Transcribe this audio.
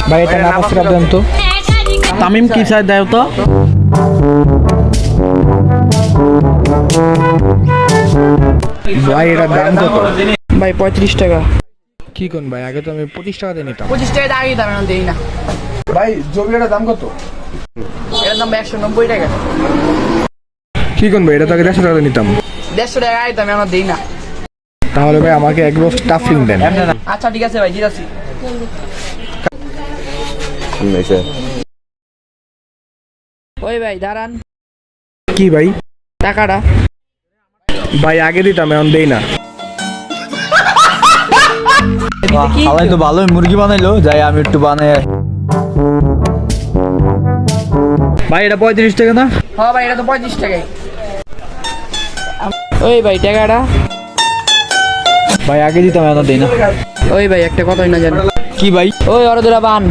ভাই এটা না পাঁচ টাকা দেন তো। তামিম কি চাই দেও তো। ভাই এটার দাম কত? ভাই 35 টাকা। কি কোন ভাই, আগে তো আমি 25 টাকা দিয়ে নিতাম। 25 টাকা আগে দাম এখন দেই না। ভাই জমিটার দাম কত? এটার দাম 190 টাকা। কি কোন ভাই, এটা তো আগে 150 টাকা দিয়ে নিতাম। 150 টাকা আগে দাম এখন দেই না। তাহলে ভাই আমাকে এক বক্স স্টাফিং দেন। আচ্ছা ঠিক আছে ভাই, দিতাছি। ওই ভাই দাঁড়ান, কি ভাই? টাকাটা। ভাই আগে দিতাম, এখন দেই না। হালাই তো ভালোই মুরগি বানাইলো, যাই আমি একটু বানাই। ভাই এটা 35 টাকা না? হ্যাঁ ভাই এটা তো 35 টাকাই। ওই ভাই টাকাটা। ভাই আগে দিতাম, এখন দেই না। ওই ভাই একটা কথাই না জানি। কি ভাই? ওই অরদুরা বান।